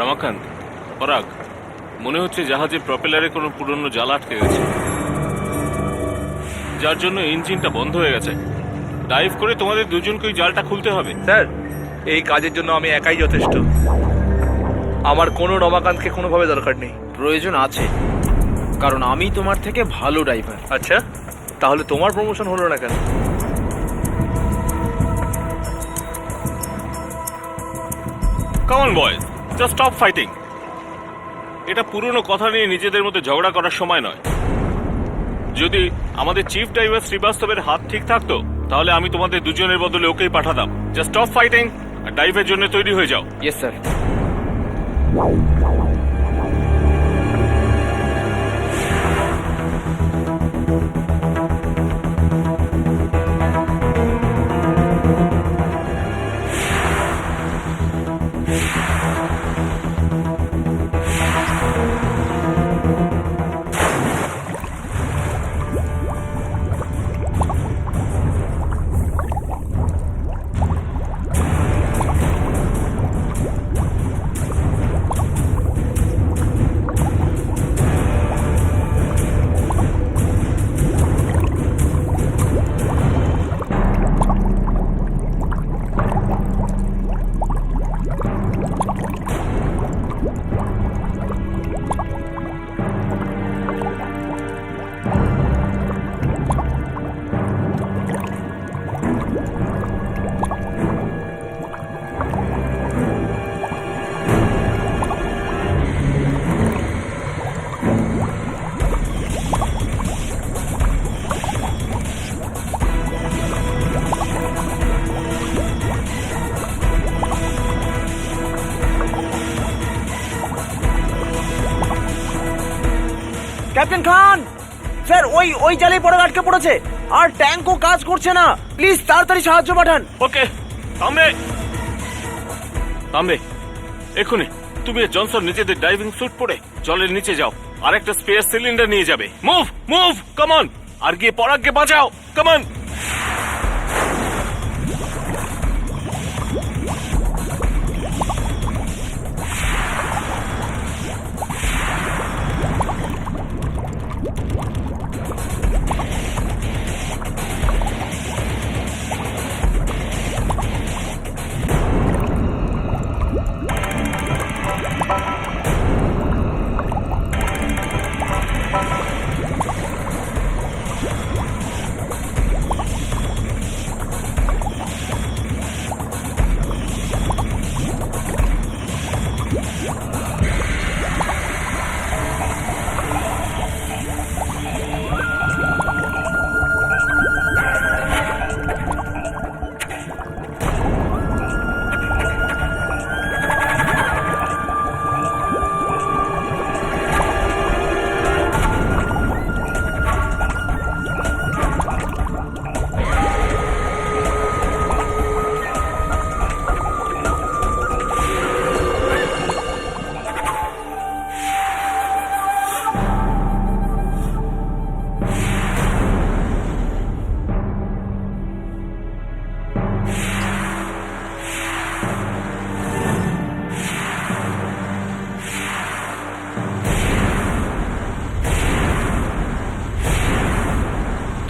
রমাকান্ত, পরাগ, মনে হচ্ছে জাহাজের প্রপেলারে কোনো পুরনো জাল আটকে গেছে, যার জন্য ইঞ্জিনটা বন্ধ হয়ে গেছে। ডাইভ করে তোমাদের দুজনকে ওই জালটা খুলতে হবে। স্যার, এই কাজের জন্য আমি একাই যথেষ্ট। আমার কোনো রমাকান্তকে কোনোভাবে দরকার নেই। প্রয়োজন আছে, কারণ আমি তোমার থেকে ভালো ড্রাইভার। আচ্ছা, তাহলে তোমার প্রমোশন হলো না কেন? Come on boys, just stop fighting. এটা পুরনো কথা নিয়ে নিজেদের মধ্যে ঝগড়া করার সময় নয়। যদি আমাদের চিফ ড্রাইভার শ্রীবাস্তবের হাত ঠিক থাকতো, তাহলে আমি তোমাদের দুজনের বদলে ওকেই পাঠাতাম। জাস্ট স্টপ ফাইটিং আর ডাইভের জন্য তৈরি হয়ে যাও। Yes sir. ক্যাপ্টেন খান স্যার, ওই জালেই পড়ে আটকে পড়েছে আর ট্যাঙ্কও কাজ করছে না। প্লিজ তাড়াতাড়ি সাহায্য পাঠান। ওকে, থামবে থামবে এক্ষুনি। তুমি আর জনসন নিজেদের ডাইভিং স্যুট পরে জলের নিচে যাও, আর একটা স্পেয়ার সিলিন্ডার নিয়ে যাবে। Move move, come on. আর গিয়ে পরাগকে বাঁচাও, কাম অন।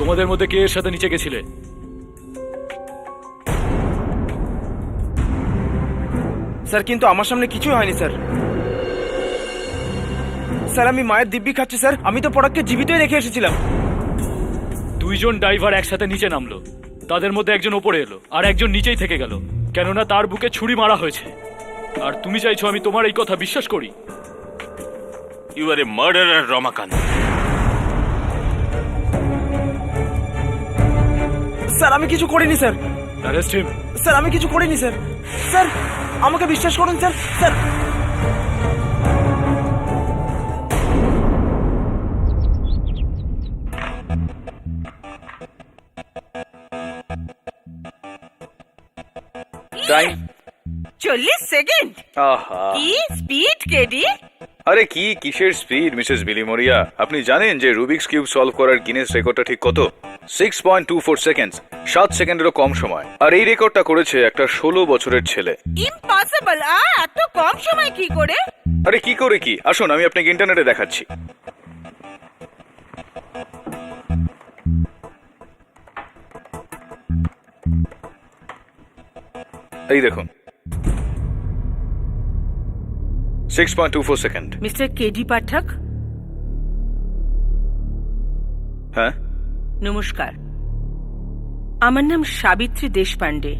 তোমাদের মধ্যে কে এর সাথে নিচে গেছিলে? স্যার, কিন্তু আমার সামনে কিছুই হয়নি স্যার। স্যার, আমি মায়ের দিব্যি খাচ্ছি স্যার। আমি তো পরাগকে জীবিতই রেখে এসেছিলাম। দুইজন ড্রাইভার একসাথে নিচে নামলো, তাদের মধ্যে একজন ওপরে এলো আর একজন নিচেই থেকে গেল, কেননা তার বুকে ছুরি মারা হয়েছে। আর তুমি চাইছো আমি তোমার এই কথা বিশ্বাস করি? You are a murderer, Ramakanta. Sir, আমি কিছু করিনি স্যার। Arrest him. স্যার, আমি কিছু করিনি স্যার। স্যার, আমাকে বিশ্বাস করুন স্যার। Sir, time 40 second? আহা, কি স্পিড কেডি! আরে কি কিসের স্পিড মিসেস বিলিমোরিয়া, আপনি জানেন যে রুবিক্স কিউব সলভ করার গিনেস রেকর্ডটা ঠিক কত? 6.24 সেকেন্ডস, 7 সেকেন্ডেরও কম সময়। আর এই রেকর্ডটা করেছে একটা 16 বছরের ছেলে। ইম্পসিবল! এত কম সময় কি করে? আরে কি করে কি, আসুন আমি আপনাকে ইন্টারনেটে দেখাচ্ছি। এই দেখুন 6.24 সেকেন্ড। মিস্টার কেডি পাঠক, হ্যাঁ, নমস্কার। আমার নাম সাবিত্রী দেশপান্ডে।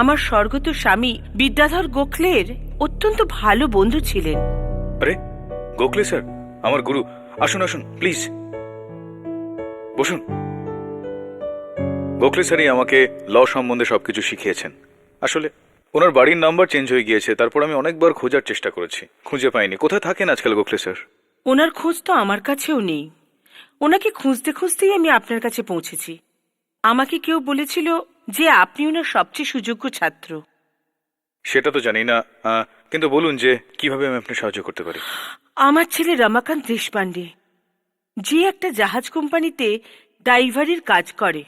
আমার স্বর্গত স্বামী বিদ্যাধর গোখলের অত্যন্ত ভালো বন্ধু ছিলেন। আরে গোখলে স্যার আমার গুরু, আসুন আসুন প্লিজ বসুন। গোখলে স্যারই আমাকে ল সম্বন্ধে সবকিছু শিখিয়েছেন। আসলে ওনার বাড়ির নাম্বার চেঞ্জ হয়ে গিয়েছে, তারপর আমি অনেকবার খোঁজার চেষ্টা করেছি, খুঁজে পাইনি। কোথায় থাকেন আজকাল গোখলে স্যার? ওনার খোঁজ তো আমার কাছেও নেই। ওনাকে খুঁজতে খুঁজতেই আমি আপনার কাছে পৌঁছেছি। আমাকে কেউ বলেছিল যে আপনি ওনার সবচেয়ে সুযোগ্য ছাত্র। সেটা তো জানি না, কিন্তু বলুন যে কিভাবে আমি আপনাকে সাহায্য করতে পারি। আমার ছেলে রমাকান্ত দেশপান্ডে, যে একটা জাহাজ কোম্পানিতে ড্রাইভারের কাজ করে,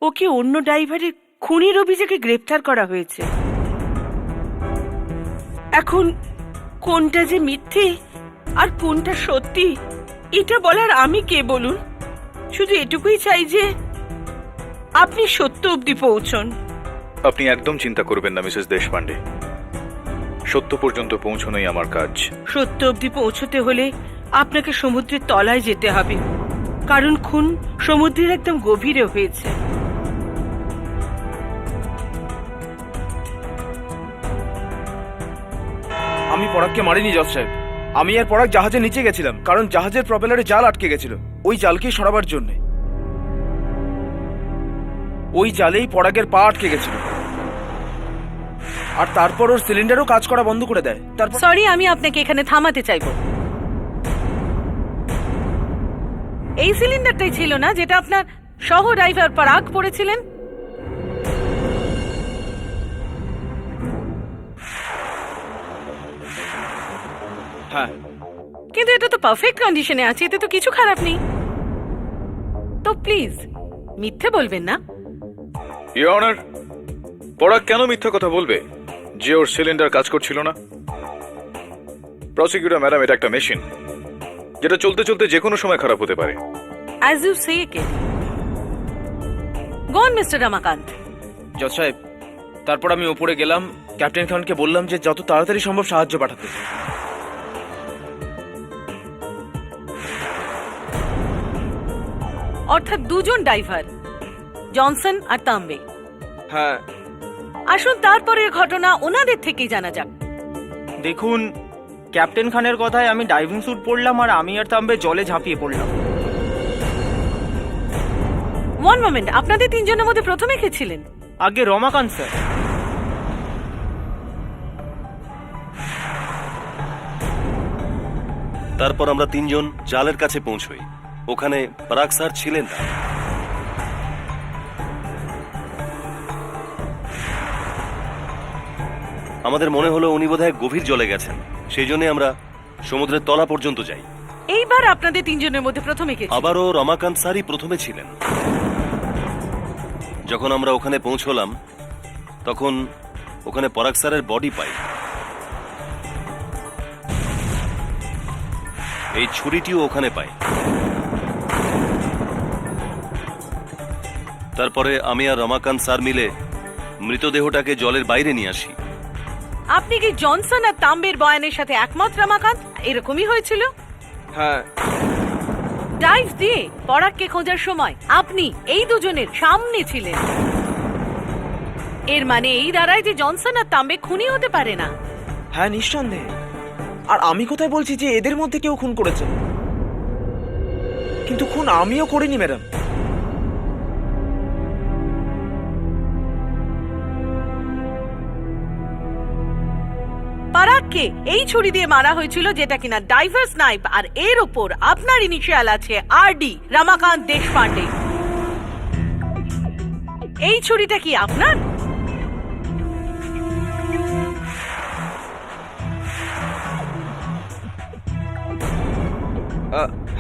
ওকে অন্য ড্রাইভারের খুনের অভিযোগে গ্রেপ্তার করা হয়েছে। এখন কোনটা যে মিথ্যে আর কোনটা সত্যি এটা বলার আমি কে বলুন? শুধু এটুকুই চাই যে আপনি সত্য অবধি পৌঁছন। আপনি একদম চিন্তা করবেন না মিসেস দেশপান্ডে, সত্য পর্যন্ত পৌঁছানোই আমার কাজ। সত্য অবধি পৌঁছতে হলে আপনাকে সমুদ্রের তলায় যেতে হবে, কারণ খুন সমুদ্রের একদম গভীরে হয়েছে। আমি পরাগকে মারিনি জজ সাহেব। আমি আর পরাগ জাহাজের নিচে গেছিলাম, কারণ জাহাজের প্রপেলারে জাল আটকে গেছিল। ওই জালকেই সরাবার জন্য ওই জালেই পরাগের পা আটকে গেছিল, আর তারপর ওর সিলিন্ডারও কাজ করা বন্ধ করে দেয়। তারপর সরি, আমি আপনাকে এখানে থামাতে চাইব। এই সিলিন্ডারটাই ছিল না যেটা আপনার সহ ড্রাইভার পরাগ পড়েছিলেন? হ্যাঁ, কিন্তু এটা তো পারফেক্ট কন্ডিশনে আছে, এতে তো কিছু খারাপ নেই। তো প্লিজ মিথ্যে বলবেন না। ইওর অনার, পরাগ কেন মিথ্যা কথা বলবে যে ওর সিলিন্ডার কাজ করছিল না? প্রসিকিউটর ম্যাডাম, এটা একটা মেশিন যেটা চলতে চলতে যে কোনো সময় খারাপ হতে পারে। অ্যাজ ইউ সে কেন। গন মিস্টার রমাকান্ত। জজ সাহেব, তারপর আমি উপরে গেলাম, ক্যাপ্টেন খানকে বললাম যে যত তাড়াতাড়ি সম্ভব সাহায্য পাঠাতে। অর্থাৎ দুজন ড্রাইভার, জনসন আর তাম্বে। হ্যাঁ, আসুন তারপরের ঘটনা ওনাদের থেকেই জানা যাক। দেখুন, ক্যাপ্টেন খানের কথায় আমি ডাইভিং স্যুট পরলাম আর আমি আর তাম্বে জলে ঝাঁপিয়ে পড়লাম। ওয়ান মোমেন্ট, আপনাদের তিনজনের মধ্যে প্রথমে কে ছিলেন? আগে রমাকান্ত স্যার। তারপর আমরা তিনজন জালের কাছে পৌঁছই। ওখানে পরাগ স্যার ছিলেন না। আমাদের মনে হলো উনি বোধহয় গভীর জলে গেছেন, সেই জন্য আমরা সমুদ্রের তলা পর্যন্ত যাই। এইবার আপনাদের তিনজনের মধ্যে প্রথমে কে ছিলেন? আবারও রমাকান্ত স্যারই প্রথমে ছিলেন। যখন আমরা ওখানে পৌঁছলাম তখন ওখানে পরাগ স্যারের বডি পাই। এই ছুরিটিও ওখানে পাই। তারপরে আমি আর রমাকান্ত স্যার মিলে মৃতদেহটাকে জলের বাইরে নিয়ে আসি। আপনি কি জনসন আর তাম্বের বয়ানের সাথে একমত রমাকান্ত? এরকমই হয়েছিল? হ্যাঁ, ডাইভ দিয়ে পরাগকে খোঁজার সময় আপনি এই দুজনের সামনে ছিলেন। এর মানে এই দাঁড়ায় যে জনসন আর তাম্বে খুনি হতে পারে না। হ্যাঁ নিঃসন্দেহে। আর আমি কোথায় বলছি যে এদের মধ্যে কেউ খুন করেছে? কিন্তু খুন আমিও করিনি ম্যাডাম। পরাগকে এই ছুরি দিয়ে মারা হয়েছিল, যেটা কিনা ডাইভার্স নাইফ, আর এর উপর আপনার ইনিশিয়াল আছে আরডি, রমাকান্ত দেশপান্ডে। এই ছুরিটা কি আপনার?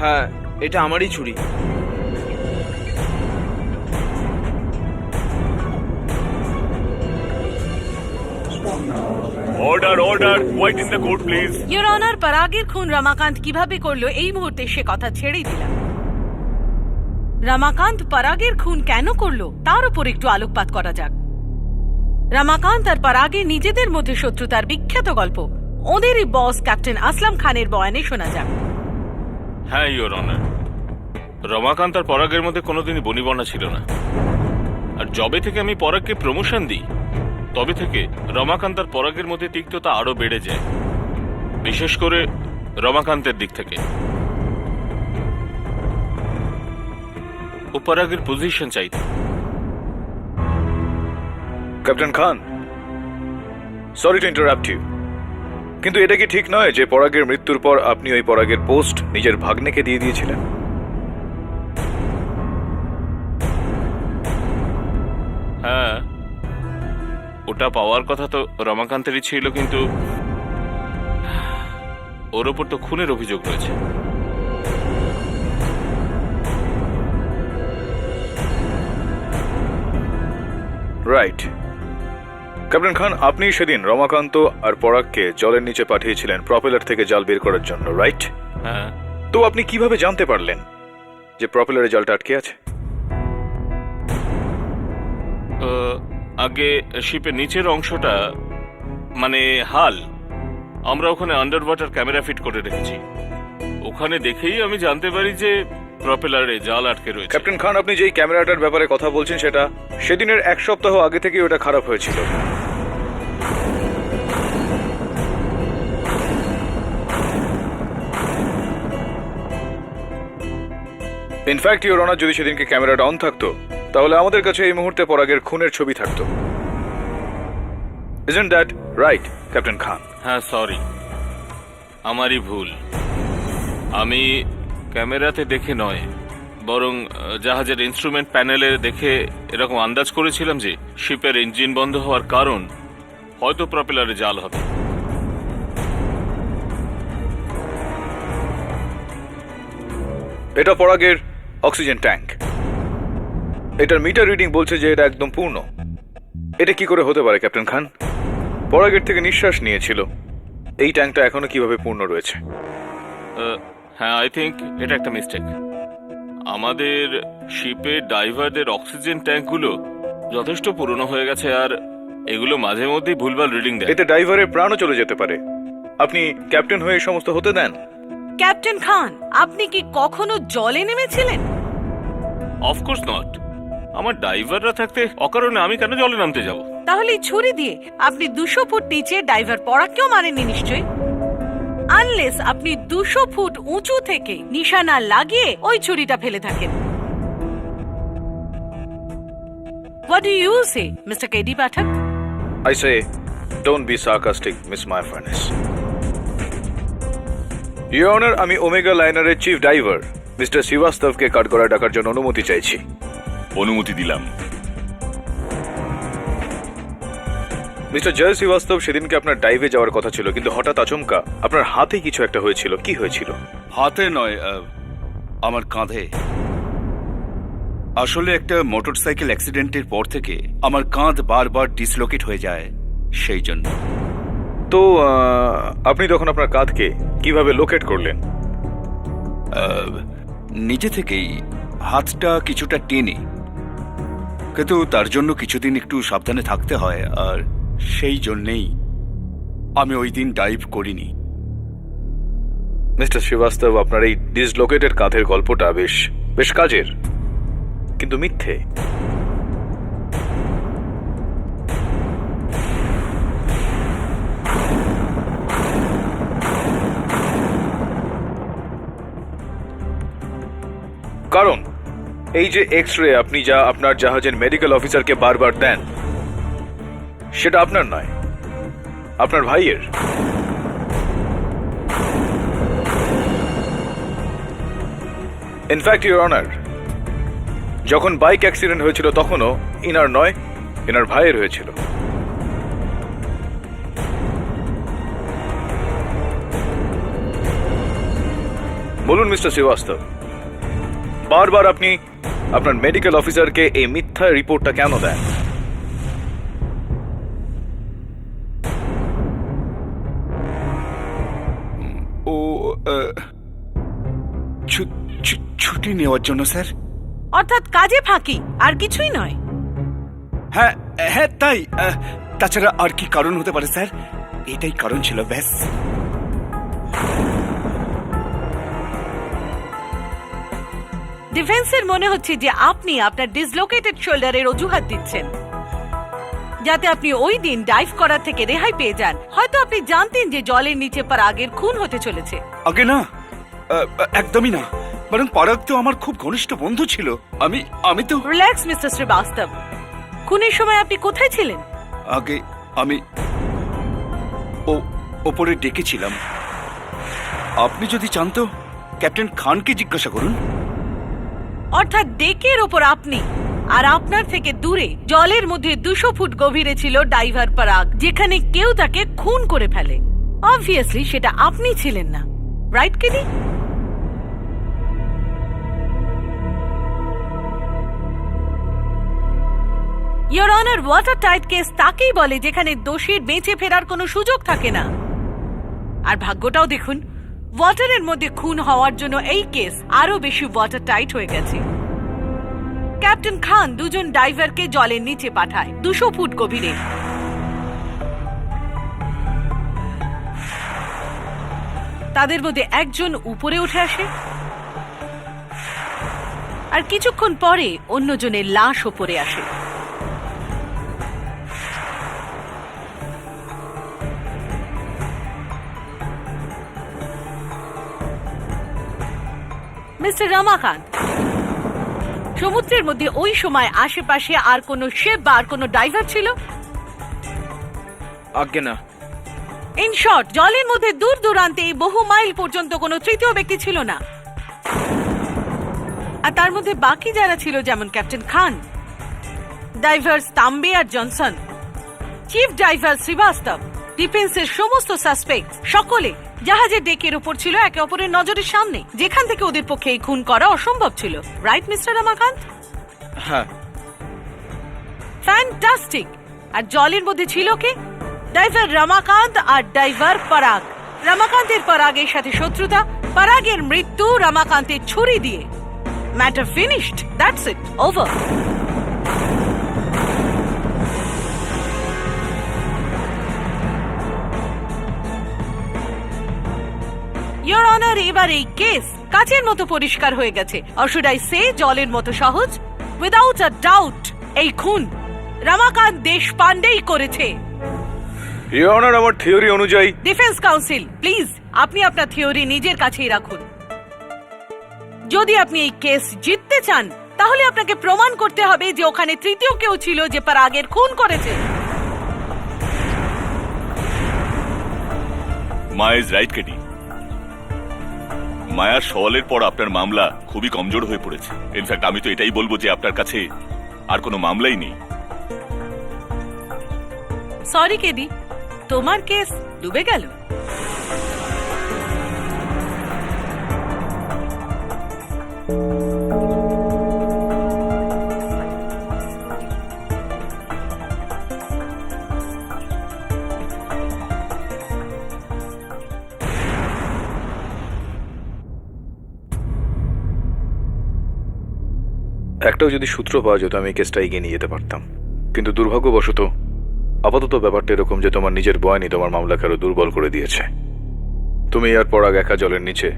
হ্যাঁ, এটা আমারই ছুরি। Order order, quiet in the court please. Your honour, পরাগের খুন রমাকান্ত কিভাবে করলো এই মুহূর্তে সে কথা ছেড়েই দিলাম। রমাকান্ত পরাগের খুন কেন করলো তার উপর একটু আলোকপাত করা যাক। রমাকান্ত আর পরাগের নিজেদের মধ্যে শত্রুতার বিখ্যাত গল্প ওদেরই বস ক্যাপ্টেন আসলাম খানের বয়ানে শোনা যাক। হ্যাঁ ইওর অনার, রমাকান্ত আর পরাগের মধ্যে কোনোদিনই বনিবনা ছিল না। আর যবে থেকে আমি পরাগকে প্রমোশন দিই তবে থেকে রমাকান্ত আর পরাগের মধ্যে তিক্ততা আরো বেড়ে যায়, বিশেষ করে রমাকান্তের দিক থেকে। ও পরাগের পজিশন চাইত। Captain Khan, sorry to interrupt you, কিন্তু এটা কি ঠিক নয় যে পরাগের মৃত্যুর পর আপনি ওই পরাগের পোস্ট নিজের ভাগ্নেকে দিয়ে দিয়েছিলেন? হ্যাঁ, ওটা পাওয়ার কথা তো রমাকান্তেরই ছিল, কিন্তু ওর ওপর তো খুনের অভিযোগ রয়েছে। রাইট। ক্যাপ্টেন খান, আপনি সেদিন রমাকান্ত আর পরাগকে জলের নিচে পাঠিয়েছিলেন প্রপেলার থেকে জাল বের করার জন্য, রাইট? হ্যাঁ। তো আপনি কিভাবে জানতে পারলেন যে প্রপেলারে জালটা আটকে আছে? আগে শিপের নিচের অংশটা মানে হাল, আমরা ওখানে আন্ডার ওয়াটার ক্যামেরা ফিট করে রেখেছি। ওখানে দেখেই আমি জানতে পারি যে প্রপেলারে জাল আটকে রয়েছে। ক্যাপ্টেন খান, আপনি যেই ক্যামেরাটার ব্যাপারে কথা বলছেন সেটা সেদিনের এক সপ্তাহ আগে থেকে ওটা খারাপ হয়েছিল। ইনফ্যাক্ট ইওর অনার, যদি সেদিনকে ক্যামেরাটা অন থাকতো তাহলে আমাদের কাছে এই মুহূর্তে পরাগের খুনের ছবি থাকতো। ইজন্ট দ্যাট রাইট ক্যাপ্টেন খান? হ্যাঁ, সরি, আমারই ভুল। আমি ক্যামেরাতে দেখে নয়, বরং জাহাজের ইনস্ট্রুমেন্ট প্যানেলে দেখে এরকম আন্দাজ করেছিলাম যে শিপের ইঞ্জিন বন্ধ হওয়ার কারণ হয়তো প্রপেলারে জাল হবে। এটা পরাগের অক্সিজেন ট্যাঙ্ক। এটার মিটার রিডিং বলছে যে এটা একদম পূর্ণ। এটা কি করে হতে পারে ক্যাপ্টেন খান? পরাগের থেকে নিঃশ্বাস নিয়েছিল, এই ট্যাঙ্কটা এখনো কিভাবে পূর্ণ রয়েছে? হ্যাঁ, আই থিঙ্ক এটা একটা মিস্টেক। আমাদের শিপে ডাইভারদের অক্সিজেন ট্যাঙ্কগুলো যথেষ্ট পুরনো হয়ে গেছে, আর এগুলো মাঝে মধ্যেই ভুলভাল রিডিং দেয়। এতে ড্রাইভারের প্রাণও চলে যেতে পারে। আপনি ক্যাপ্টেন হয়ে এই সমস্ত হতে দেন? ক্যাপ্টেন খান, আপনি কি কখনো জলে নেমেছিলেন? Of course not. আমার ড্রাইভাররা থাকতে অকারণে আমি কেন জলে নামতে যাব? তাহলে এই ছুরি দিয়ে আপনি 200 ফুট নিচে ড্রাইভার পরাগকেও মারেননি নিশ্চয়ই, আনলেস আপনি 200 ফুট উঁচু থেকে নিশানা লাগিয়ে ওই ছুরিটা ফেলে থাকেন। What do you say, Mr. KD Pathak? I say, don't be sarcastic, Miss Maya Furnace. Your Honor, আমি ওমেগা লাইনারের চিফ ড্রাইভার মিস্টার শ্রীবাস্তবকে কাঠগড়ায় ডাকার জন্য অনুমতি চাইছি। অনুমতি দিলাম। মিস্টার জয় শ্রীবাস্তব, সেদিনকে আপনার ডাইভে যাওয়ার কথা ছিল, কিন্তু হঠাৎ আচমকা আপনার হাতে কিছু একটা হয়েছিল। কি হয়েছিল? হাতে নয়, আমার কাঁধে। আসলে একটা মোটরসাইকেল অ্যাক্সিডেন্টের পর থেকে আমার কাঁধ বারবার ডিসলোকেট হয়ে যায়, সেই জন্য। তো আপনি তখন আপনার কাঁধকে কিভাবে লোকেট করলেন? নিজে থেকেই হাতটা কিছুটা টেনে, কিন্তু তার জন্য কিছুদিন একটু সাবধানে থাকতে হয়, আর সেই জন্যেই আমি ওই দিন ডাইভ করিনি। মিস্টার শ্রীবাস্তব, আপনার এই ডিসলোকেটেড কাঁধের গল্পটা বেশ কাজের, কিন্তু মিথ্যে। কারণ এই যে এক্স রে আপনি যা আপনার জাহাজের মেডিকেল অফিসারকে বারবার দেন, সেটা আপনার নয়, আপনার ভাইয়ের। ইনফ্যাক্ট ইওর অনার, যখন বাইক অ্যাক্সিডেন্ট হয়েছিল তখনও ইনার নয়, ইনার ভাইয়ের হয়েছিল। বলুন মিস্টার শ্রীবাস্তব, বারবার আপনি আপনার মেডিকেল অফিসারকে এই মিথ্যা রিপোর্টটা কেন দেন? ও ছুটি নেওয়ার জন্য স্যার। অর্থাৎ কাজে ফাঁকি, আর কিছুই নয়। হ্যাঁ হ্যাঁ তাই। তাছাড়া আর কি কারণ হতে পারে স্যার? এটাই কারণ ছিল ব্যাস। ডিফেন্সের মনে হচ্ছে যে আপনি আপনার ডিসলোকেটেড শোল্ডারের অজুহাত দিচ্ছেন যাতে আপনি ওই দিন ডাইভ করার থেকে রেহাই পেয়ে যান। হয়তো আপনি জানতেন যে জলের নিচে পরাগের খুন হতে চলেছে। আগে না, একদমই না। বরং পরাগ তো আমার খুব ঘনিষ্ঠ বন্ধু ছিল। আমি তো রিল্যাক্স মিস্টার শ্রীবাস্তব। খুনের সময় আপনি কোথায় ছিলেন? আগে আমি ওপরে ডেকেছিলাম। আপনি যদি চান তো ক্যাপ্টেন খানকে জিজ্ঞাসা করুন। অর্থাৎ ডেকের ওপর আপনি, আর আপনার থেকে দূরে জলের মধ্যে 200 ফুট গভীরে ছিল ডাইভার পরাগ, যেখানে কেউ তাকে খুন করে ফেলে। অবভিয়াসলি সেটা আপনি ছিলেন না, right KD? Your honour, water tight case তাকেই বলে যেখানে দোষীর বেঁচে ফেরার কোনো সুযোগ থাকে না। আর ভাগ্যটাও দেখুন, ওয়াটারের মধ্যে খুন হওয়ার জন্য এই কেস আরো বেশি ওয়াটার টাইট হয়ে গেছে। ক্যাপ্টেন খান দুজন ডাইভারকে জলের নিচে পাঠায় 200 ফুট গভীরে। তাদের মধ্যে একজন উপরে উঠে আসে, আর কিছুক্ষণ পরে অন্যজনের লাশ উপরে আসে। মিস্টার রমাকান্ত, সমুদ্রের মধ্যে ওই সময় আশেপাশে আর কোনো শিপ বা আর কোনো ডাইভার ছিল? আজ্ঞে না। ইন শর্ট, জলের মধ্যে দূর দূরান্তে বহু মাইল পর্যন্ত কোনো তৃতীয় ব্যক্তি ছিল না। আর তার মধ্যে বাকি যারা ছিল, যেমন ক্যাপ্টেন খান, ডাইভার্স তাম্বে আর জনসন, চিফ ডাইভার শ্রীবাস্তব, ডিফেন্সের সমস্ত সাসপেক্ট, সকলে জাহাজের ডেকের উপর ছিল, একে অপরের নজরের সামনে, যেখান থেকে ওদের পক্ষে এই খুন করা অসম্ভব ছিল। Right mister Ramakanta? হ্যাঁ। ফ্যান্টাস্টিক। আর জলের মধ্যে ছিল কে? ডাইভার রমাকান্ত আর ডাইভার পরাগ। রমাকান্তের পরাগের সাথে শত্রুতা, পরাগের মৃত্যু রমাকান্তের ছুরি দিয়ে। Matter finished, that's it, over. Your honour, এবার এই কেস কাচের মতো পরিষ্কার হয়ে গেছে। অর শুড আই সে জলের মতো সহজ? উইদাউট আ ডাউট এই খুন রমাকান্ত দেশপান্ডেই করেছে। ইওর অনার, আমার থিওরি অনুযায়ী। ডিফেন্স কাউন্সিল, প্লিজ আপনি আপনার থিওরি নিজের কাছেই রাখুন। যদি আপনি এই কেস জিততে চান, তাহলে আপনাকে প্রমাণ করতে হবে যে ওখানে তৃতীয় কেউ ছিল যে পরাগের খুন করেছে। মা ইজ রাইট কেডি। মায়ার সওয়ালের পর আপনার মামলা খুবই কমজোর হয়ে পড়েছে। ইনফ্যাক্ট আমি তো এটাই বলবো যে আপনার কাছে আর কোনো মামলাই নেই। সরি কেডি, তোমার কেস ডুবে গেল। একটাও যদি সূত্র পাওয়া যেত, আমি এই কেসটা এগিয়ে নিয়ে যেতে পারতাম। কিন্তু দুর্ভাগ্যবশত আপাতত ব্যাপারটা এরকম যে তোমার নিজের বয়ানই তোমার মামলাকে আরো দুর্বল করে দিয়েছে। তুমি আর পরাগ একা জলের নিচে,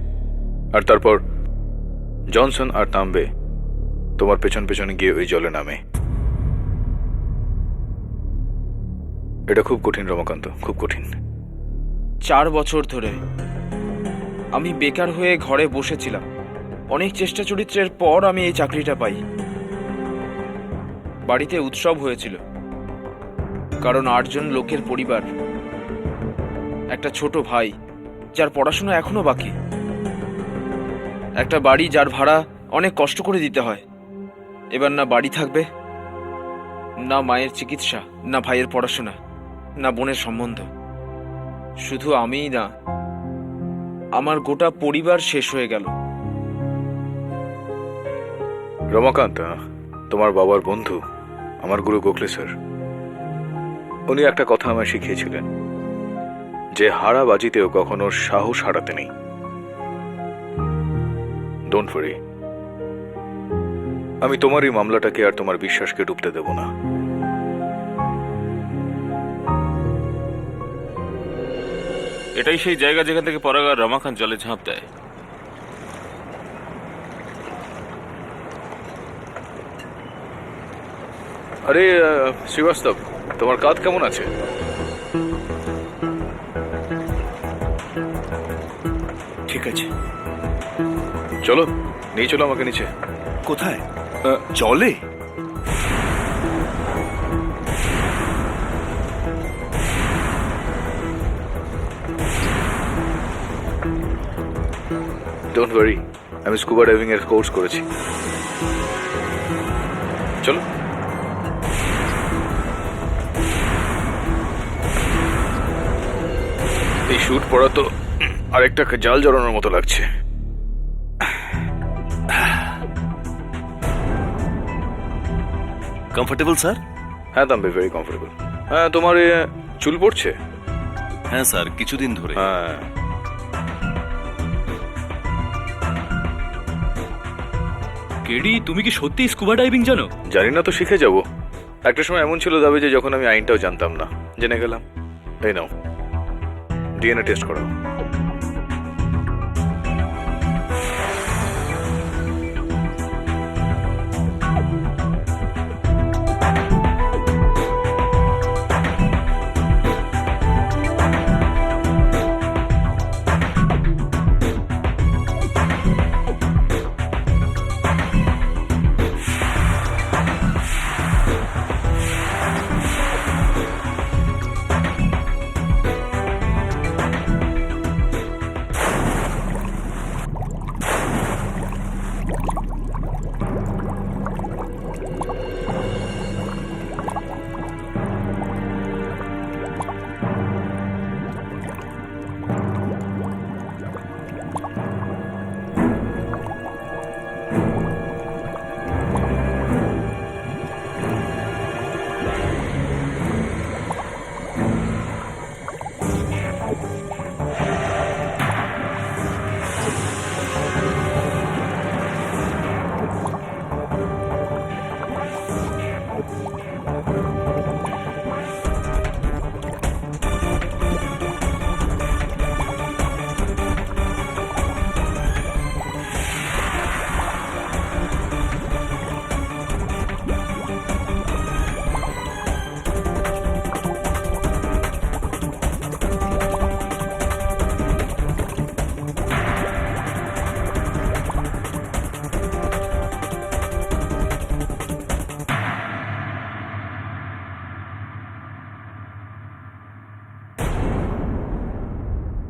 আর তারপর জনসন আর তাম্বে তোমার পেছন পেছন গিয়ে ওই জলে নামে। এটা খুব কঠিন রমাকান্ত, খুব কঠিন। 4 বছর ধরে আমি বেকার হয়ে ঘরে বসেছিলাম। অনেক চেষ্টা চরিত্রের পর আমি এই চাকরিটা পাই। বাড়িতে উৎসব হয়েছিল, কারণ 8 জন লোকের পরিবার, একটা ছোট ভাই যার পড়াশোনা এখনো বাকি, একটা বাড়ি যার ভাড়া অনেক কষ্ট করে দিতে হয়। এবার না বাড়ি থাকবে, না মায়ের চিকিৎসা, না ভাইয়ের পড়াশোনা, না বোনের সম্বন্ধ। শুধু আমিই না, আমার গোটা পরিবার শেষ হয়ে গেল। রমাকান্ত, তোমার বাবার বন্ধু আমার গুরু গোখলে স্যার, উনি একটা কথা আমায় শিখিয়েছিলেন যে হারা বাজিতেও কখনো সাহস হারাতে নেই। ডোন্ট ওয়ারি, আমি তোমার এই মামলাটাকে আর তোমার বিশ্বাসকে ডুবতে দেব না। এটাই সেই জায়গা যেখান থেকে পরাগ আর রমাকান্ত জলে ঝাঁপ দেয়। আরে শ্রীবাস্তব, তোমার কাঁধ কেমন আছে? ঠিক আছে। চলো নিয়ে চলো আমাকে নিচে। কোথায়? জলে? ডোন্ট ওয়ারি, আমি স্কুবা ডাইভিং এর কোর্স করেছি। চলো। এই শুট পরা তো আরেকটা জাল জড়ানোর মতো লাগছে। Comfortable sir? হ্যাঁ তাম্বে, ভেরি কমফোর্টেবল। হ্যাঁ, তোমার চুল পড়ছে? হ্যাঁ স্যার, কিছুদিন ধরে। হ্যাঁ, কেডি, তুমি কি সত্যি স্কুবা ডাইভিং জানো? জানি না তো, শিখে যাব। একটা সময় এমন ছিল যাবে যে যখন আমি আইনটাও জানতাম না, জেনে গেলাম। এই নাও, ডিএনএ টেস্ট করাও।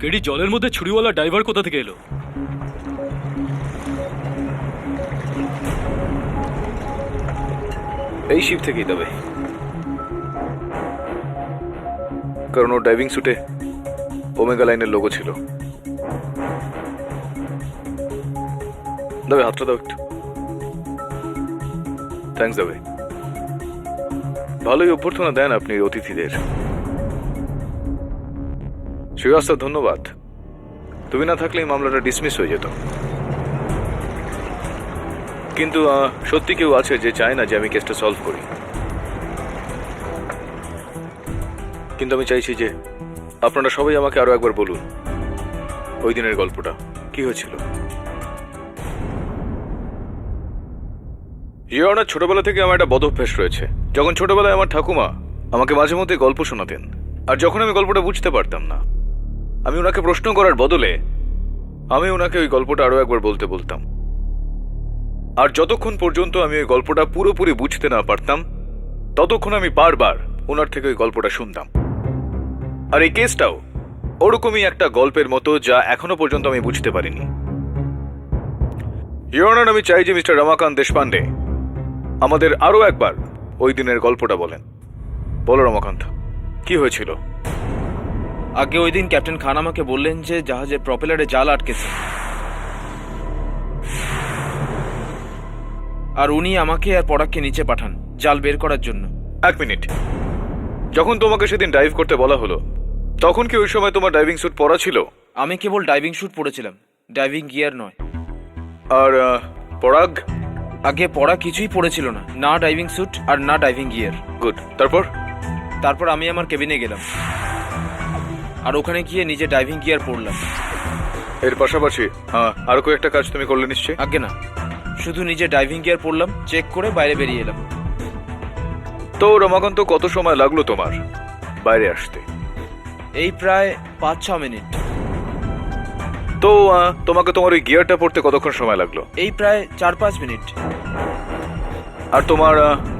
কেডি, জলের মধ্যে ছুরিওয়ালা ডাইভার কোথা থেকে এলো? এই শিপ থেকেই তবে, কারণ ওর ডাইভিং স্যুটে ওমেগা লাইনের লোগো ছিল। দাবে, হাতটা দাও একটু। থ্যাঙ্কস দাবে, ভালোই অভ্যর্থনা দেন আপনি অতিথিদের। শ্রীবাস্তব, ধন্যবাদ। তুমি না থাকলে এই মামলাটা ডিসমিস হয়ে যেত। কিন্তু সত্যি কেউ আছে যে চায় না যে আমি কেসটা সলভ করি। কিন্তু আমি চাইছি যে আপনারা সবাই আমাকে আরো একবার বলুন ওই দিনের গল্পটা কি হয়েছিল। ইয়নার ছোটবেলা থেকে আমার একটা বদ অভ্যাস রয়েছে। যখন ছোটবেলায় আমার ঠাকুমা আমাকে মাঝে মধ্যে গল্প শোনাতেন, আর যখন আমি গল্পটা বুঝতে পারতাম না, আমি ওনাকে প্রশ্ন করার বদলে আমি ওনাকে ওই গল্পটা আরো একবার বলতে বলতাম। আর যতক্ষণ পর্যন্ত আমি ওই গল্পটা পুরোপুরি বুঝতে না পারতাম, ততক্ষণ আমি বারবার ওনার থেকে ওই গল্পটা শুনতাম। আর এই কেসটাও ওরকমই একটা গল্পের মতো, যা এখনো পর্যন্ত আমি বুঝতে পারিনি। ইয়নার, আমি চাই যে মিস্টার রমাকান্ত দেশপান্ডে আমাদের আরো একবার ওই দিনের গল্পটা বলেন। বলো রমাকান্ত, কি হয়েছিল? আগে ওই দিন ক্যাপ্টেন খান আমাকে বললেন যে জাহাজের প্রপেলারে জাল আটকেছে। আর উনি আমাকে আর পরাগকে নিচে পাঠান জাল বের করার জন্য। 1 মিনিট, যখন তোমাকে সেদিন ডাইভ করতে বলা হলো তখন কি ওই সময় তোমার ডাইভিং স্যুট পরা ছিল? আমি কেবল ডাইভিং স্যুট পরেছিলাম, ডাইভিং গিয়ার নয়। আর পরাগ? আগে পরা কিছুই পরেছিল না, না ডাইভিং স্যুট আর না ডাইভিং গিয়ার। গুড, তারপর? তারপর আমি আমার কেবিনে গেলাম আর ওখানে গিয়ে নিজে ডাইভিং গিয়ার পরলাম। এর পাশাপাশি আরো কয়েকটা কাজ তুমি করলে নিশ্চয়ই? আগে না, শুধু নিজে ডাইভিং গিয়ার পরলাম, চেক করে বাইরে বেরিয়ে এলাম। তো রমাকান্ত, কত সময় লাগলো তোমার বাইরে আসতে? এই প্রায় 5-6 মিনিট। তো তোমাকে তোমার ওই গিয়ারটা পড়তে কতক্ষণ সময় লাগলো? এই প্রায় 4-5 মিনিট। আর তোমার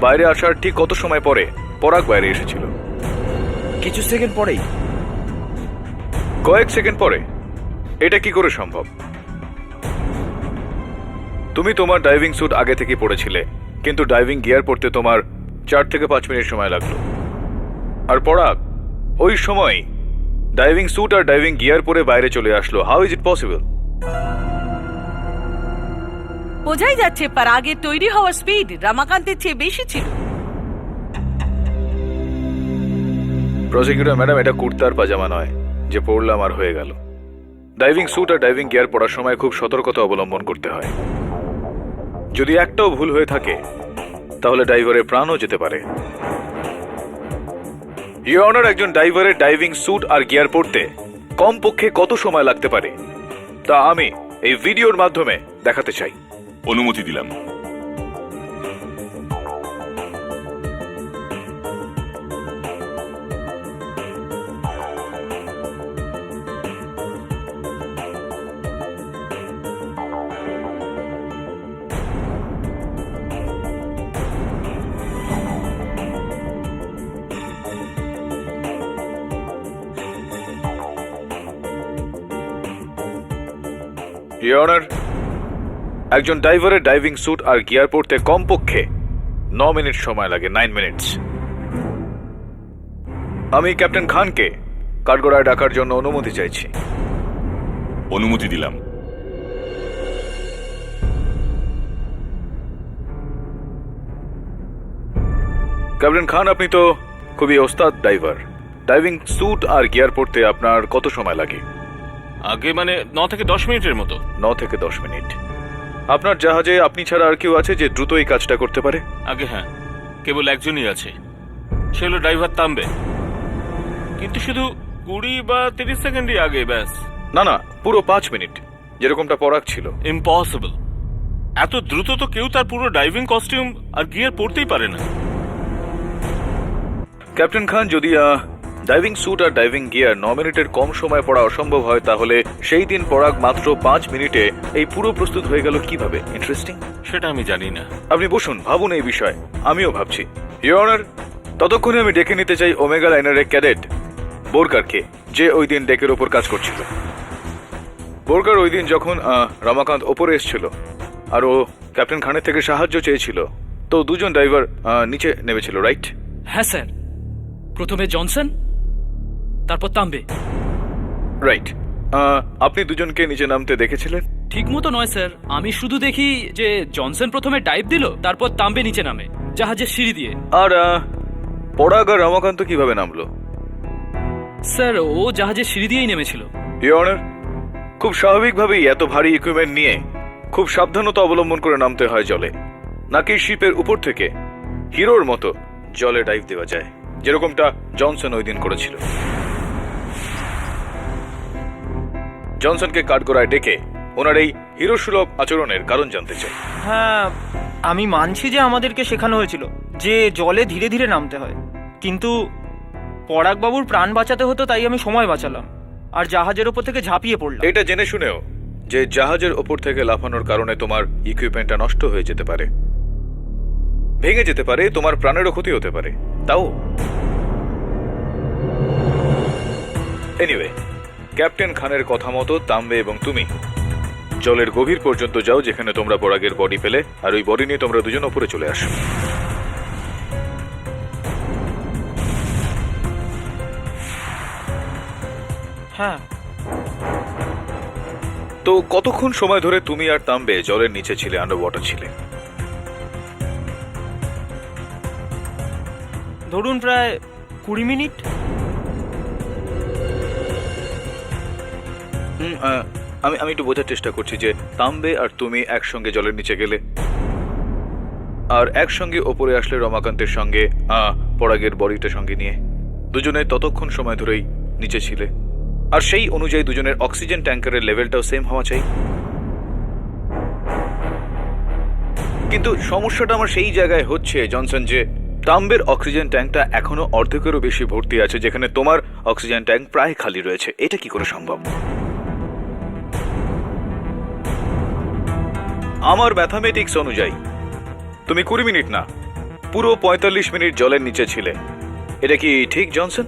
বাইরে আসার ঠিক কত সময় পরে পরাগ বাইরে এসেছিল? কিছু সেকেন্ড পরেই। কয়েক সেকেন্ড পরে? এটা কি করে সম্ভব? তুমি তোমার ডাইভিং স্যুট আগে থেকে পরেছিলে, কিন্তু ডাইভিং গিয়ার পরতে তোমার 4 থেকে 5 মিনিট সময় লাগলো। আর পরাগ ওই সময় ডাইভিং স্যুট আর ডাইভিং গিয়ার পরে বাইরে চলে আসলো। How is it possible? বোঝাই যাচ্ছে পরাগের তৈরি হওয়ার স্পিড রমাকান্তের চেয়ে বেশি ছিল। প্রসিকিউটর ম্যাডাম, এটা কুর্তার পাজামা নয় যে পরলাম আর হয়ে গেল। ডাইভিং স্যুট আর ডাইভিং গিয়ার পরার সময় খুব সতর্কতা অবলম্বন করতে হয়। যদি একটাও ভুল হয়ে থাকে তাহলে ড্রাইভারের প্রাণও যেতে পারে। ইওর অনার, একজন ড্রাইভারের ডাইভিং স্যুট আর গিয়ার পরতে কমপক্ষে কত সময় লাগতে পারে তা আমি এই ভিডিওর মাধ্যমে দেখাতে চাই। অনুমতি দিলাম। ইওর অনার, একজন ড্রাইভারের ডাইভিং স্যুট আর গিয়ার পরতে কমপক্ষে 9 মিনিট সময় লাগে। 9 মিনিটস। আমি ক্যাপ্টেন খানকে কাঠগড়ায় ডাকার জন্য অনুমতি চাইছি। অনুমতি দিলাম। ক্যাপ্টেন খান, আপনি তো খুবই ওস্তাদ ড্রাইভার। ডাইভিং স্যুট আর গিয়ার পরতে আপনার কত সময় লাগে? আগে মানে 9 থেকে 10 মিনিটের মতো। 9 থেকে 10 মিনিট। আপনার জাহাজে আপনি ছাড়া আর কেউ আছে যে দ্রুত এই কাজটা করতে পারে? আগে হ্যাঁ, কেবল একজনই আছে, সে হলো ড্রাইভার তাম্বে। কিন্তু শুধু 20 বা 30 সেকেন্ডই আগে, ব্যাস। না না, পুরো 5 মিনিট, যেরকমটা পরাগ ছিল। ইম্পসিবল। এত দ্রুত তো কেউ তার পুরো ডাইভিং কস্টিউম আর গিয়ার পরতেই পারে না। ক্যাপ্টেন খান, যদি ডাইভিং স্যুট আর ডাইভিং গিয়ার 9 মিনিটের কম সময় পড়া অসম্ভব হয়, তাহলে সেই দিন পরাগ মাত্র 5 মিনিটে এই পুরো প্রস্তুত হয়ে গেল কিভাবে? ইন্টারেস্টিং। সেটা আমি জানি না। আপনি বসুন, ভাবুন এই বিষয়ে। আমিও ভাবছি। ইওর অনার, ততক্ষণে আমি ডেকে নিতে চাই ওমেগা লাইনারের ক্যাডেট বোরকারকে, যে ওই দিন ডেকের ওপর কাজ করছিল। বোরকার ওই দিন যখন রমাকান্ত ওপরে এসেছিল আর ও ক্যাপ্টেন খানের থেকে সাহায্য চেয়েছিল, তো দুজন ড্রাইভার নিচে নেমেছিল, রাইট? হ্যাঁ স্যার, প্রথমে জনসন, তারপর তাম্বে। রাইট। আপনি দুজনকে নিচে নামতে দেখেছিলেন? ঠিক মতো নয় স্যার, আমি শুধু দেখি যে জনসন প্রথমে ডাইভ দিল, তারপর তাম্বে নিচে নামে জাহাজের সিঁড়ি দিয়ে। আর পরাগ আর রমাকান্ত কিভাবে নামলো? স্যার, ও জাহাজের সিঁড়ি দিয়েই নেমেছিল। ইওর অনার, খুব স্বাভাবিকভাবেই এত ভারী ইকুইপমেন্ট নিয়ে খুব সাবধানতা অবলম্বন করে নামতে হয় জলে, নাকি শিপের উপর থেকে হিরোর মতো জলে ডাইভ দেওয়া যায়, যেরকমটা জনসন ওই দিন করেছিল। জনসনকে কাঠগড়ায় ডেকে ওনার এই হিরো সুলভ আচরণের কারণ জানতে চাই। হ্যাঁ, আমি মানছি যে আমাদেরকে শেখানো হয়েছিল যে জলে ধীরে ধীরে নামতে হয়, কিন্তু পরাগবাবুর প্রাণ বাঁচাতে হতো, তাই আমি সময় বাঁচালাম আর জাহাজের ওপর থেকে ঝাঁপিয়ে পড়লাম। এটা জেনে শুনেও যে জাহাজের ওপর থেকে লাফানোর কারণে তোমার ইকুইপমেন্টটা নষ্ট হয়ে যেতে পারে, ভেঙে যেতে পারে, তোমার প্রাণেরও ক্ষতি হতে পারে, তাও। এনিওয়ে, ক্যাপ্টেন খানের কথা মতো তাম্বে এবং তুমি জলের গভীর পর্যন্ত যাও, যেখানে তোমরা পরাগের বডি পেলে, আর ওই বডি নিয়ে তোমরা দুজন উপরে চলে আসো। হ্যাঁ। তো কতক্ষণ সময় ধরে তুমি আর তাম্বে জলের নিচে ছিলে, আন্ডার ওয়াটার ছিলে? ধরুন প্রায় 20 মিনিট। আমি একটু বোঝার চেষ্টা করছি যে তাম্বে আর তুমি একসঙ্গে জলের নিচে গেলে আর একসঙ্গে ওপরে আসলে রমাকান্তের সঙ্গে পরাগের বডিটা সঙ্গে নিয়ে দুজনে ততক্ষণ সময় ধরেই নিচে ছিলে, আর সেই অনুযায়ী দুজনের অক্সিজেন ট্যাঙ্কারের লেভেলটাও সেম হওয়া চাই। কিন্তু সমস্যাটা আমার সেই জায়গায় হচ্ছে জনসন, যে তাম্বের অক্সিজেন ট্যাঙ্কটা এখনো অর্ধেকেরও বেশি ভর্তি আছে, যেখানে তোমার অক্সিজেন ট্যাঙ্ক প্রায় খালি রয়েছে। এটা কি করে সম্ভব? আমার ম্যাথামেটিক্স অনুযায়ী তুমি 20 মিনিট না, পুরো 45 মিনিট জলের নিচে ছিলে। এটা কি ঠিক জনসন?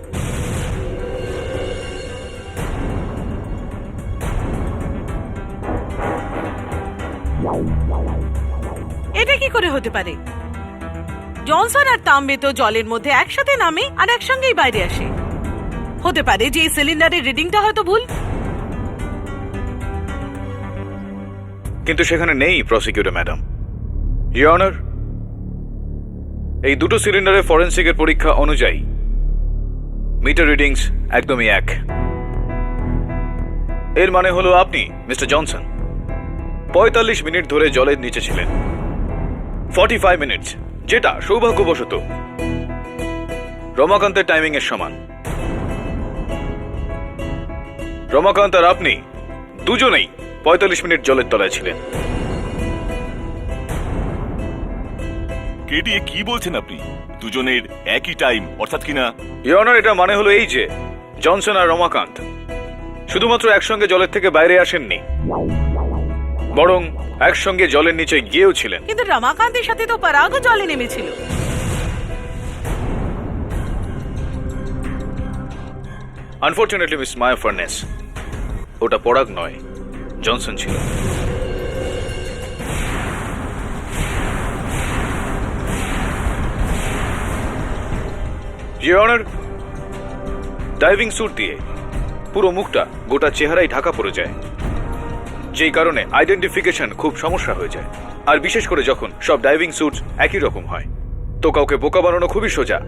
এটা কি করে হতে পারে? জনসন আর তাম্বে তো জলের মধ্যে একসাথে নামে আর একসঙ্গেই বাইরে আসে। হতে পারে যে এই সিলিন্ডারের রিডিংটা হয়তো ভুল। কিন্তু সেখানে নেই প্রসিকিউটর ম্যাডাম। ইওর অনার, এই দুটো সিলিন্ডারের ফরেনসিকের পরীক্ষা অনুযায়ী মিটার রিডিংস একদমই এক। এর মানে হলো আপনি মিস্টার জনসন 45 মিনিট ধরে জলের নিচে ছিলেন। 45 মিনিট, যেটা সৌভাগ্যবশত রমাকান্তের টাইমিং এর সমান। রমাকান্ত আর আপনি দুজনেই 45 মিনিট জলের তলায় ছিলেন। কেডি কি বলছেন আপনি? দুজনের একই টাইম, অর্থাৎ কিনা? ইওর অনার, এটা মানে হলো এই যে জনসন আর রমাকান্ত শুধুমাত্র একসঙ্গে জলের থেকে বাইরে আসেননি, বরং একসঙ্গে জলের নিচে গিয়েও ছিলেন। কিন্তু রমাকান্তের সাথে তো পরাগও জলে নেমেছিল। আনফরচুনেটলি মিস মায়া ফার্নেস, ওটা পরাগ নয়, জনসন ছিল। ইওর অনার, ডাইভিং স্যুট দিয়ে পুরো মুখটা, গোটা চেহারাই ঢাকা পড়ে যায়, যেই কারণে আইডেন্টিফিকেশন খুব সমস্যা হয়ে যায়। আর বিশেষ করে যখন সব ডাইভিং স্যুট একই রকম হয়, তো কাউকে বোকা বানানো খুবই সোজা।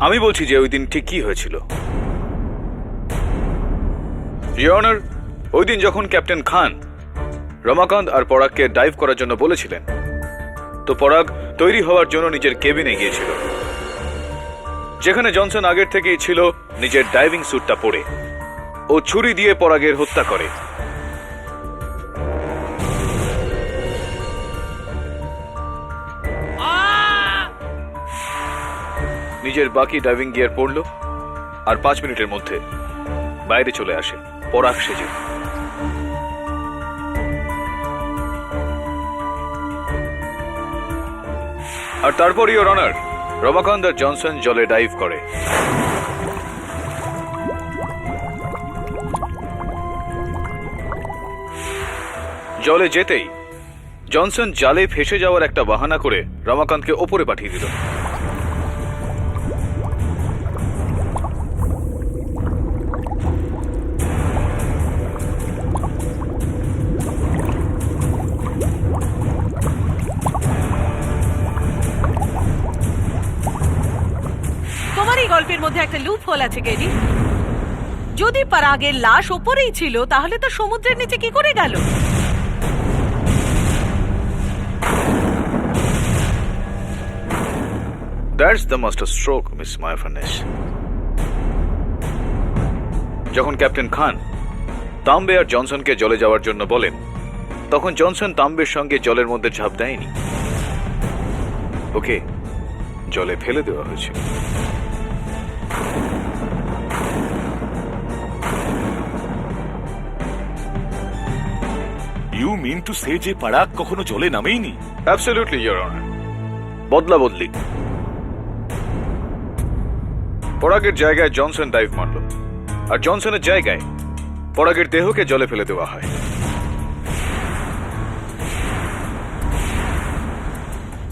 আমি বলছি যে ওই দিন ঠিক কি হয়েছিল। ইওর অনার, ওই দিন যখন ক্যাপ্টেন খান রমাকান্ত আর পরাগকে ডাইভ করার জন্য বলেছিলেন, তো পরাগ তৈরি হওয়ার জন্য নিজের কেবিনে গিয়েছিল, যেখানে জনসন আগের থেকেই ছিল নিজের ডাইভিং স্যুটটা পরে। ও ছুরি দিয়ে পরাগের হত্যা করে। নিজের বাকি ডাইভিং গিয়ার পরল আর 5 মিনিটের মধ্যে বাইরে চলে আসে পরাগ সেজে। আর তারপর ইওর অনার, রমাকান্ত আর জনসন জলে ডাইভ করে। জলে যেতেই জনসন জালে ফেসে যাওয়ার একটা বাহানা করে রমাকান্তকে ওপরে পাঠিয়ে দিল। তোমার এই গল্পের মধ্যে একটা লুপ হোল আছে গেরি। যদি পরাগের লাশ ওপরেই ছিল, তাহলে তো সমুদ্রের নিচে কি করে গেল? That's the master stroke, Miss Maya Furnace. যখন ক্যাপ্টেন খান তাম্বে আর জনসনকে জলে যাওয়ার জন্য বলেন, তখন জনসন তাম্বের সঙ্গে জলের মধ্যে ঝাঁপ দেয়নি, ওকে জলে ফেলে দেওয়া হয়েছিল। ইউ মিন টু সে যে পরাগ কখনো জলে নামেইনি? অ্যাবসলিউটলি ইওর অনার, বদলা বদলি। পরাগের জায়গায় জনসন ডাইভ মারল, আর জনসনের জায়গায় পরাগের দেহকে জলে ফেলে দেওয়া হয়।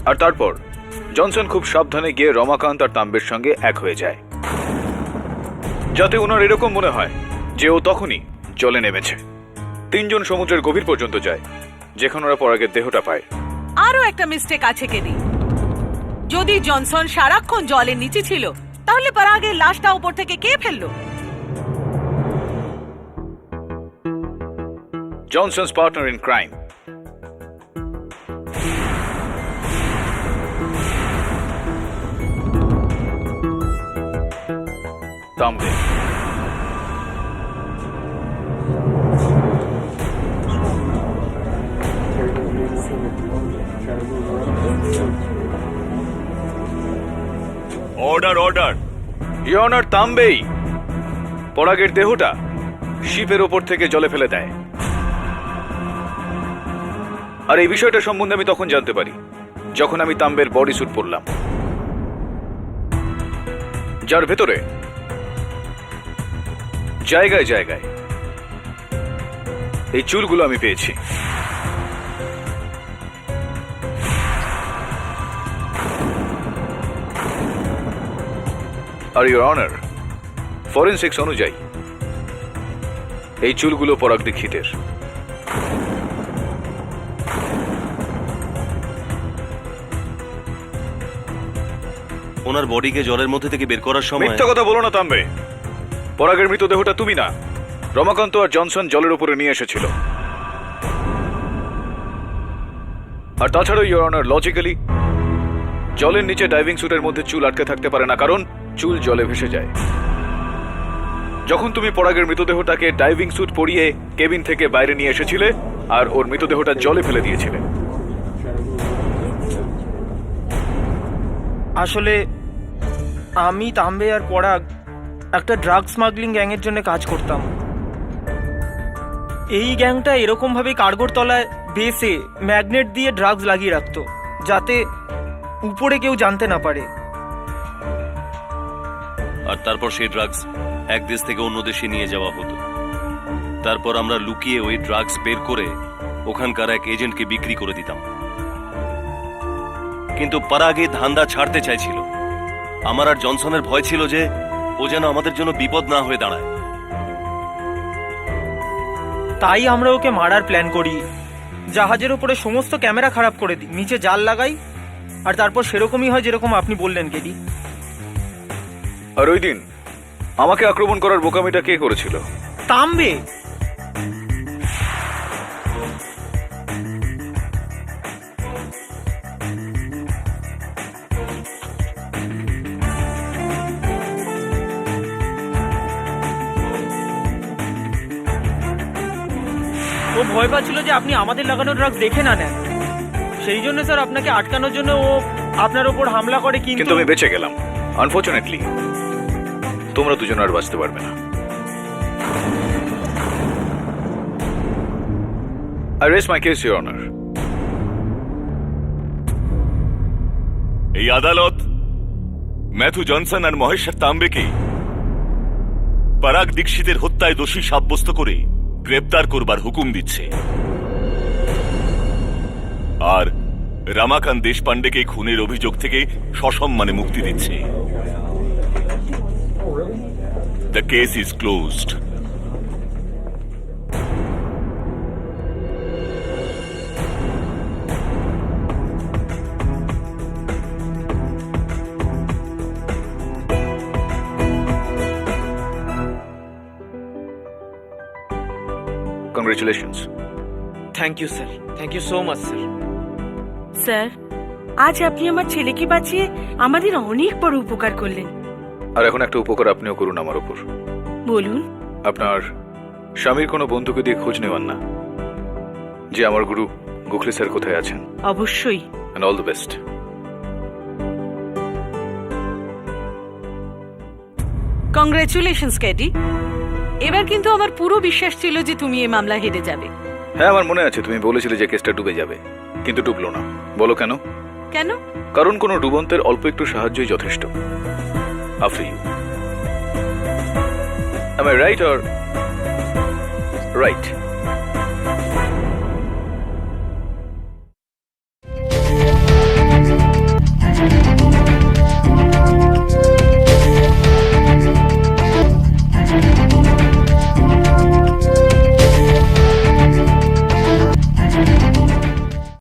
আর তারপর জনসন খুব সাবধানে গিয়ে রমাকান্ত আর তাম্বের সঙ্গে এক হয়ে যায়, যাতে ওনার এরকম মনে হয় যে ও তখনই জলে নেমেছে। 3 জন সমুদ্রের গভীর পর্যন্ত যায়, যেখানে ওরা পরাগের দেহটা পায়। আরো একটা মিস্টেক আছে কেনি। যদি জনসন সারাক্ষণ জলের নিচে ছিল তাহলে পরাগের লাশটা উপর থেকে কে ফেললো? Johnson's partner in crime. Tambe. Order order. Your Honor, তাম্বেই পরাগের দেহটা শিপের ওপর থেকে জলে ফেলে দেয়। আর এই বিষয়টা সম্বন্ধে আমি তখন জানতে পারি যখন আমি তাম্বের বডি স্যুট পরলাম, যার ভেতরে জায়গায় জায়গায় এই চুলগুলো আমি পেয়েছি। আর ইওর অনার, ফরেনসিক্স অনুযায়ী এই চুলগুলো পরাগ দীক্ষিতের। ওনার বডিকে জলের মধ্যে থেকে বের করার সময় মিথ্যা কথা বলো না তাম্বে। পরাগের মৃতদেহটা তুমি না, রমাকান্ত আর জনসন জলের উপরে নিয়ে এসেছিল। আর তাছাড়াও ইওর অনার, লজিক্যালি জলের নিচে ডাইভিং স্যুটের মধ্যে চুল আটকে থাকতে পারে না, কারণ চুল জলে ভেসে যায়। যখন তুমি পরাগের মৃতদেহটাকে ডাইভিং স্যুট পরিয়ে কেবিন থেকে বাইরে নিয়ে এসেছিলে আর ওর মৃতদেহটা জলে ফেলে দিয়েছিলে। আসলে আমি, তাম্বে আর পরাগ একটা ড্রাগ স্মাগলিং গ্যাংয়ের জন্য কাজ করতাম। এই গ্যাংটা এরকমভাবে কার্গোর তলায় বেসে ম্যাগনেট দিয়ে ড্রাগস লাগিয়ে রাখতো, যাতে উপরে কেউ জানতে না পারে। আর তারপর সেই ড্রাগস এক দেশ থেকে অন্য দেশে নিয়ে যাওয়া হতো। তারপর আমরা লুকিয়ে ওই ড্রাগস বের করে ওখানকার এক এজেন্টকে বিক্রি করে দিতাম। কিন্তু পরাগে ধান্দা ছাড়তে চাইছিল। আমার আর জনসনের ভয় ছিল যে ও যেন আমাদের জন্য বিপদ না হয়ে দাঁড়ায়। তাই আমরা ওকে মারার প্ল্যান করি। জাহাজের উপরে সমস্ত ক্যামেরা খারাপ করে দিই, নিচে জাল লাগাই, আর তারপর সেরকমই হয় যেরকম আপনি বললেন কেডি। আর ওই দিন আমাকে আক্রমণ করার বোকামিটা কে করেছিল? তাম্বে। ও ভয় পাচ্ছিল যে আপনি আমাদের লাগানো ড্রাগস দেখে না নেন, সেই জন্য স্যার আপনাকে আটকানোর জন্য ও আপনার ওপর হামলা করে। কিন্তু আমি বেঁচে গেলাম। আনফরচুনেটলি তোমরা দুজন আর বাঁচতে পারবে না। I raise my case, Your Honor. এই আদালত ম্যাথু জনসন আর মহেশ্বর তাম্বেকে পরাগ দীক্ষিতের হত্যায় দোষী সাব্যস্ত করে গ্রেপ্তার করবার হুকুম দিচ্ছে, আর রামাকান্ত দেশপান্ডেকে খুনের অভিযোগ থেকে সসম্মানে মুক্তি দিচ্ছে। The case is closed. Congratulations. Thank you sir, thank you so much sir. Sir, আজ আপনি আমার ছেলেকে বাঁচিয়ে আমাদের অনেক বড় উপকার করলেন। আর এখন একটা উপকার আপনিও করুন আমার উপর। বলুন। আপনার স্বামীর কোনো বন্ধুকে দিয়ে খোঁজ নেওয়ান না যে আমার গুরু গোখলে স্যার কোথায় আছেন। অবশ্যই। And all the best. Congratulations ক্যাডি। এবার কিন্তু আমার পুরো বিশ্বাস ছিল যে তুমি এই মামলা হেরে যাবে। হ্যাঁ, আমার মনে আছে তুমি বলেছিলে যে কেসটা ডুবে যাবে, কিন্তু ডুবলো না। বলো কেন? কেন? কারণ কোনো ডুবন্তের অল্প একটু সাহায্যই যথেষ্ট। After you. Am I right or right?